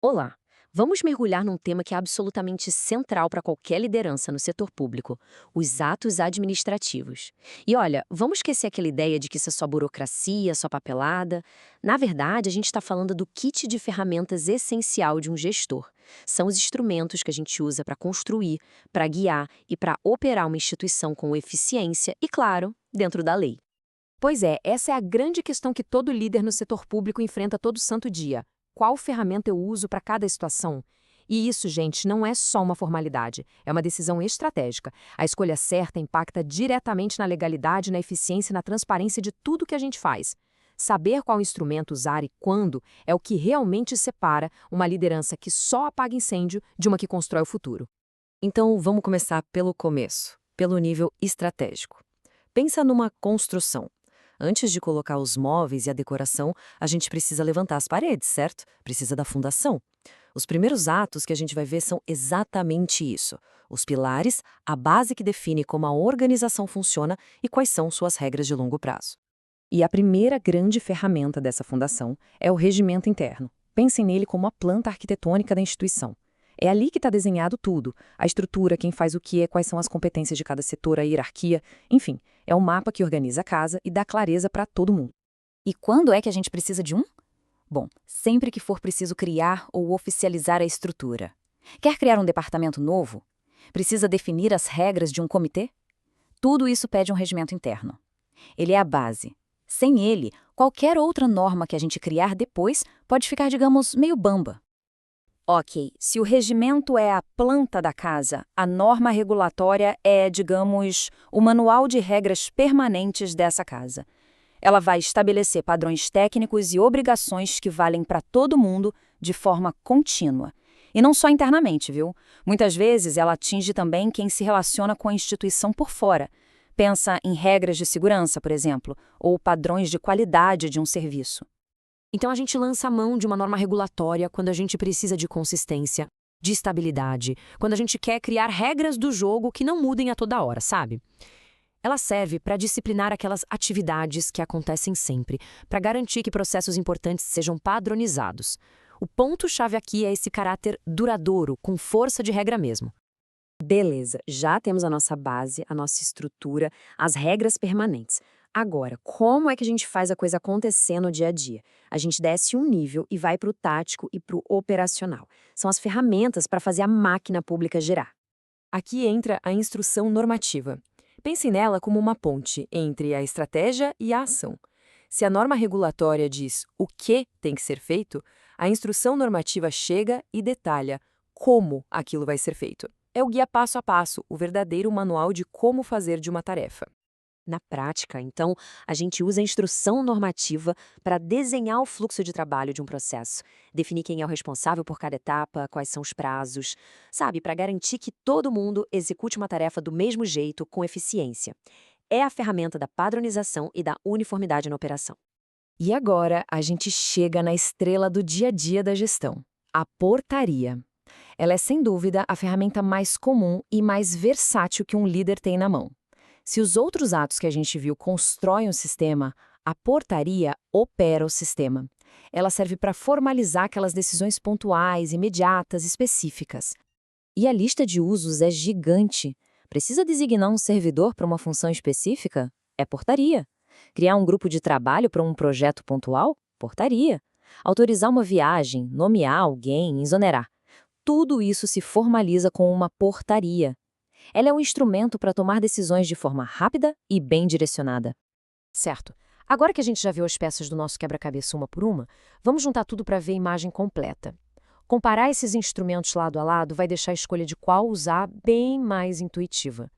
Olá! Vamos mergulhar num tema que é absolutamente central para qualquer liderança no setor público: os atos administrativos. E olha, vamos esquecer aquela ideia de que isso é só burocracia, só papelada. Na verdade, a gente está falando do kit de ferramentas essencial de um gestor. São os instrumentos que a gente usa para construir, para guiar e para operar uma instituição com eficiência e, claro, dentro da lei. Pois é, essa é a grande questão que todo líder no setor público enfrenta todo santo dia. Qual ferramenta eu uso para cada situação? E isso, gente, não é só uma formalidade, é uma decisão estratégica. A escolha certa impacta diretamente na legalidade, na eficiência e na transparência de tudo que a gente faz. Saber qual instrumento usar e quando é o que realmente separa uma liderança que só apaga incêndio de uma que constrói o futuro. Então, vamos começar pelo começo, pelo nível estratégico. Pensa numa construção. Antes de colocar os móveis e a decoração, a gente precisa levantar as paredes, certo? Precisa da fundação. Os primeiros atos que a gente vai ver são exatamente isso. Os pilares, a base que define como a organização funciona e quais são suas regras de longo prazo. E a primeira grande ferramenta dessa fundação é o regimento interno. Pensem nele como a planta arquitetônica da instituição. É ali que está desenhado tudo: a estrutura, quem faz o que, quais são as competências de cada setor, a hierarquia, enfim, é o mapa que organiza a casa e dá clareza para todo mundo. E quando é que a gente precisa de um? Bom, sempre que for preciso criar ou oficializar a estrutura. Quer criar um departamento novo? Precisa definir as regras de um comitê? Tudo isso pede um regimento interno. Ele é a base. Sem ele, qualquer outra norma que a gente criar depois pode ficar, digamos, meio bamba. Ok, se o regimento é a planta da casa, a norma regulatória é, digamos, o manual de regras permanentes dessa casa. Ela vai estabelecer padrões técnicos e obrigações que valem para todo mundo de forma contínua. E não só internamente, viu? Muitas vezes ela atinge também quem se relaciona com a instituição por fora. Pensa em regras de segurança, por exemplo, ou padrões de qualidade de um serviço. Então a gente lança a mão de uma norma regulatória quando a gente precisa de consistência, de estabilidade, quando a gente quer criar regras do jogo que não mudem a toda hora, sabe? Ela serve para disciplinar aquelas atividades que acontecem sempre, para garantir que processos importantes sejam padronizados. O ponto-chave aqui é esse caráter duradouro, com força de regra mesmo. Beleza, já temos a nossa base, a nossa estrutura, as regras permanentes. Agora, como é que a gente faz a coisa acontecer no dia a dia? A gente desce um nível e vai para o tático e para o operacional. São as ferramentas para fazer a máquina pública girar. Aqui entra a instrução normativa. Pense nela como uma ponte entre a estratégia e a ação. Se a norma regulatória diz o que tem que ser feito, a instrução normativa chega e detalha como aquilo vai ser feito. É o guia passo a passo, o verdadeiro manual de como fazer de uma tarefa. Na prática, então, a gente usa a instrução normativa para desenhar o fluxo de trabalho de um processo, definir quem é o responsável por cada etapa, quais são os prazos, sabe, para garantir que todo mundo execute uma tarefa do mesmo jeito, com eficiência. É a ferramenta da padronização e da uniformidade na operação. E agora a gente chega na estrela do dia a dia da gestão, a portaria. Ela é, sem dúvida, a ferramenta mais comum e mais versátil que um líder tem na mão. Se os outros atos que a gente viu constroem o sistema, a portaria opera o sistema. Ela serve para formalizar aquelas decisões pontuais, imediatas, específicas. E a lista de usos é gigante. Precisa designar um servidor para uma função específica? É portaria. Criar um grupo de trabalho para um projeto pontual? Portaria. Autorizar uma viagem, nomear alguém, exonerar. Tudo isso se formaliza com uma portaria. Ela é um instrumento para tomar decisões de forma rápida e bem direcionada. Certo. Agora que a gente já viu as peças do nosso quebra-cabeça uma por uma, vamos juntar tudo para ver a imagem completa. Comparar esses instrumentos lado a lado vai deixar a escolha de qual usar bem mais intuitiva.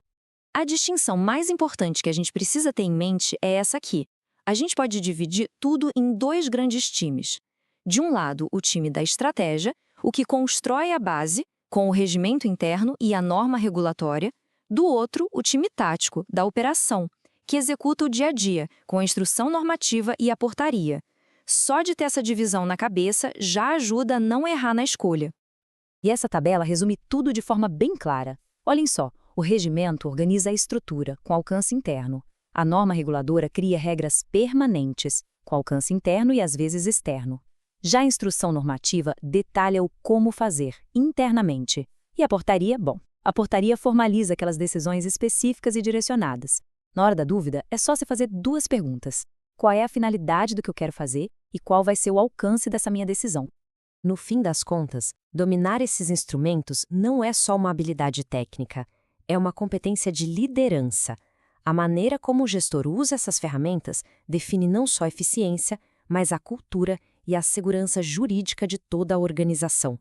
A distinção mais importante que a gente precisa ter em mente é essa aqui. A gente pode dividir tudo em dois grandes times. De um lado, o time da estratégia, o que constrói a base, com o regimento interno e a norma regulatória. Do outro, o time tático, da operação, que executa o dia a dia, com a instrução normativa e a portaria. Só de ter essa divisão na cabeça já ajuda a não errar na escolha. E essa tabela resume tudo de forma bem clara. Olhem só, o regimento organiza a estrutura, com alcance interno. A norma reguladora cria regras permanentes, com alcance interno e às vezes externo. Já a instrução normativa detalha o como fazer, internamente. E a portaria, bom, a portaria formaliza aquelas decisões específicas e direcionadas. Na hora da dúvida, é só você fazer 2 perguntas. Qual é a finalidade do que eu quero fazer e qual vai ser o alcance dessa minha decisão? No fim das contas, dominar esses instrumentos não é só uma habilidade técnica, é uma competência de liderança. A maneira como o gestor usa essas ferramentas define não só a eficiência, mas a cultura e a segurança jurídica de toda a organização.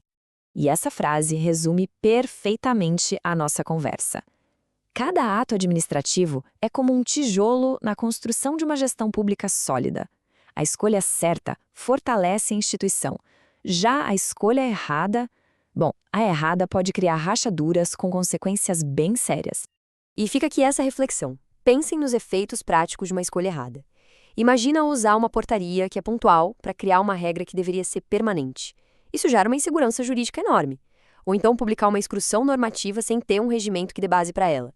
E essa frase resume perfeitamente a nossa conversa. Cada ato administrativo é como um tijolo na construção de uma gestão pública sólida. A escolha certa fortalece a instituição. Já a escolha errada, bom, a errada pode criar rachaduras com consequências bem sérias. E fica aqui essa reflexão. Pensem nos efeitos práticos de uma escolha errada. Imagina usar uma portaria que é pontual para criar uma regra que deveria ser permanente. Isso gera uma insegurança jurídica enorme. Ou então publicar uma instrução normativa sem ter um regimento que dê base para ela.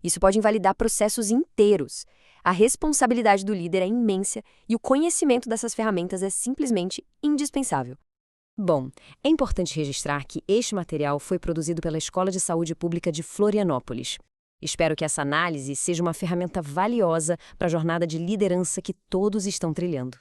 Isso pode invalidar processos inteiros. A responsabilidade do líder é imensa e o conhecimento dessas ferramentas é simplesmente indispensável. Bom, é importante registrar que este material foi produzido pela Escola de Saúde Pública de Florianópolis. Espero que essa análise seja uma ferramenta valiosa para a jornada de liderança que todos estão trilhando.